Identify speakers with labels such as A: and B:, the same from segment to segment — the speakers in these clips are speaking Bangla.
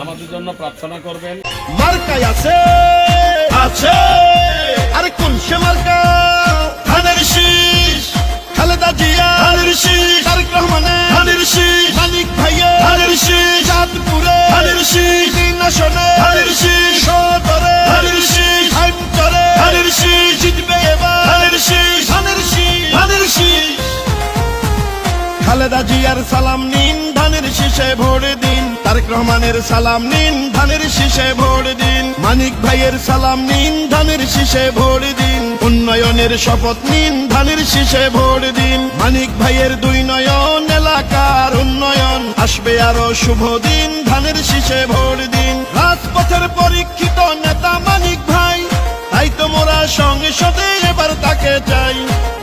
A: আমাদের জন্য প্রার্থনা করবেন।
B: মার্কায় আছে আছে আরে কোন সে মার্কা? ধানের শীষ, খালেদা জিয়া ধানের শীষ, তারেক রহমানের ধানের শীষ, মানিক ভাইয়া ধানের শীষ, চাঁদপুরে ধানের শীষ, তিন আসনে ধানের শীষ, সদরে ধানের শীষ, হাইমচরে ধানের শীষ, জিতবে এবার ধানের শীষ, ধানের শীষ, ধানের শীষ। খালেদা জিয়ার সালাম নিন, ধানের শীষে ভোট দিন। তারেক রহমানের সালাম নিন, ধানের শীষে ভোট দিন। মানিক ভাইয়ের সালাম নিন, ধানের শীষে ভোট দিন। উন্নয়নের শপথ নিন, ধানের শীষে ভোট দিন। মানিক ভাইয়ের দুই নয়ন, এলাকার উন্নয়ন, আসবে আরো শুভ দিন, ধানের শীষে ভোট দিন। রাজপথের পরীক্ষিত নেতা মানিক ভাই, তাই তো মোরা সংসদে এবার তাকে চাই।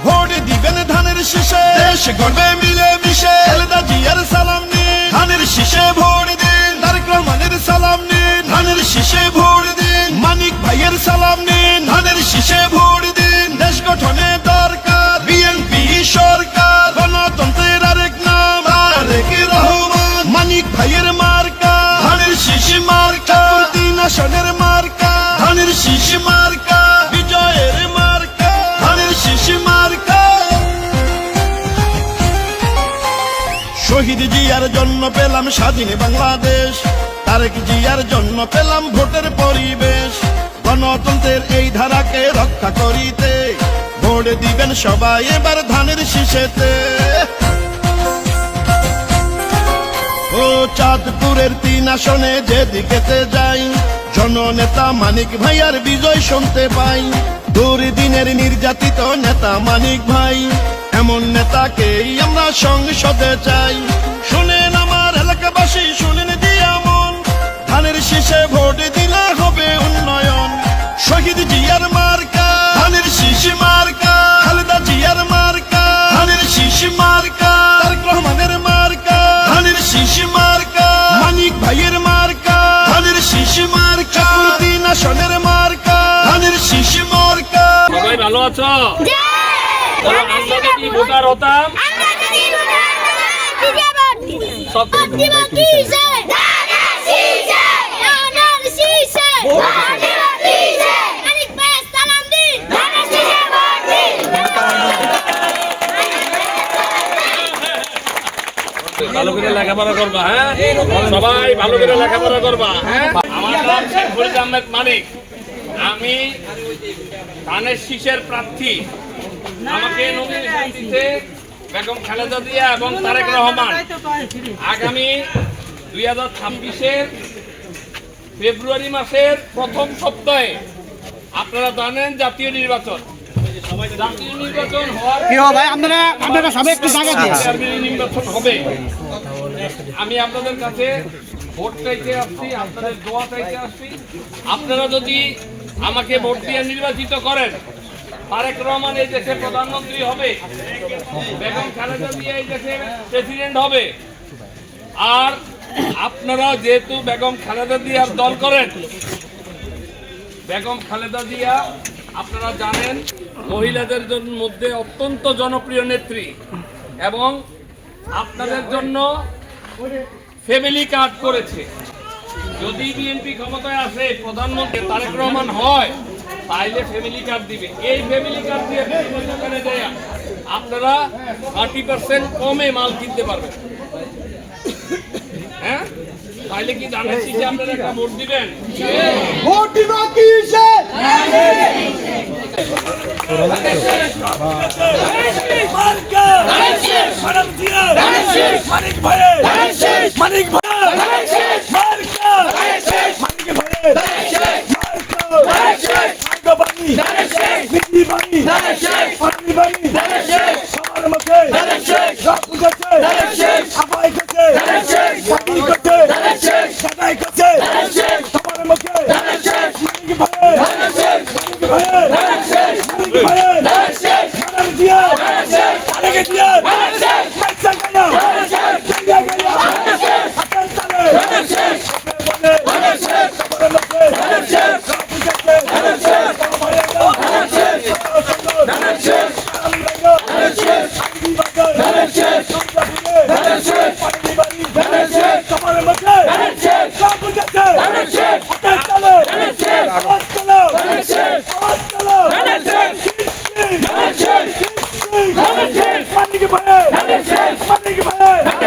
B: ভোট দিবেন ধানের শীষে, দেশ গড়বে মিলে মিশে। খালেদা জিয়ার সালাম নিন, ধানের শীষে ভোট দিন। তারেক রহমানের সালাম নিন, ধানের শীষে ভোট দিন। মানিক ভাইয়ের সালাম নিন, ধানের শীষে ভোট দিন। দেশ গঠনে দরকার বিএনপি সরকার, গণতন্ত্রের আরেক নাম তারেক রহমান। মানিক ভাইয়ের মার্কা ধানের শীষ মার্কা, তিন আসনের মার্কা ধানের শীষ মার্কা, বিজয়ের মার্কা ধানের শীষ মার্কা। শহীদ জিয়ার জন্য পেলাম স্বাধীন বাংলাদেশ, তারেক জিয়ার জন্য পেলাম ভোটের পরিবেশ। গণতন্ত্রের এই ধারাকে রক্ষা করিতে ভোট দিবেন সবাই এবার ধানের শীষেতে। ও চাঁদপুরের তিন আসনে যেদিকেতে যাই, জননেতা মানিক ভাইয়ার বিজয় শুনতে পাই। দুর্দিনের নির্যাতিত নেতা মানিক ভাই, এমন নেতাকেই আমরা সংসদে চাই। শুনেন আমার এলাকাবাসী, শুনেন দিয়া মন, ধানের শীষে ভোট দিলে হবে উন্নয়ন। শহীদ জিয়ার মার্কা ধানের শীষ মার্কা, খালেদা জিয়ার মার্কা ধানের শীষ মার্কা, তারেক রহমানের মার্কা ধানের শীষ মার্কা, মানিক ভাইয়ের মার্কা ধানের শীষ মার্কা, তিন আসনের মার্কা ধানের শীষ মার্কা।
A: সবাই ভালো আছো? আমরা যদি ভোটার হতাম ভালো করে লেখাপড়া করবা। হ্যাঁ, সবাই ভালো করে লেখাপড়া করবা। হ্যাঁ, আমার নাম শেখ ফরিদ আহমেদ মানিক, আমি ধানের শীষের প্রার্থী। আমাকে নমিনেশন দিতে বেগম খালেদা জিয়া এবং তারেক রহমান। আগামী 2026-এর ফেব্রুয়ারি মাসের প্রথম সপ্তাহে আপনারা জানেন জাতীয় নির্বাচন। জাতীয় নির্বাচন হওয়ার নির্বাচন হবে। আমি আপনাদের কাছে ভোট চাইতে আসছি, আপনাদের দোয়া চাইতে আসছি। আপনারা যদি আমাকে ভোট দিয়ে নির্বাচিত করেন, তারেক রহমান এই দেশের প্রধানমন্ত্রী হবে, বেগম খালেদা জিয়া এই দেশের প্রেসিডেন্ট হবে। আর আপনারা যেহেতু বেগম খালেদা জিয়ার দল করেন, বেগম খালেদা জিয়া আপনারা জানেন মহিলাদের মধ্যে অত্যন্ত জনপ্রিয় নেত্রী, এবং আপনাদের জন্য ফ্যামিলি কার্ড করেছে। যদি বিএনপি ক্ষমতায় আসে, প্রধানমন্ত্রী তারেক রহমান হয়, তাইলে ফ্যামিলি কার্ড দিবে। এই ফ্যামিলি কার্ড দিয়ে দোকানে যায় আপনারা 30% কমে মাল কিনতে পারবেন। হ্যাঁ, তাইলে কি ধানের শীষে আপনারা একটা ভোট দিবেন?
B: ভোট দিব কিসে? মানিক ভাই
A: মানিক ভাই মানিক ভাই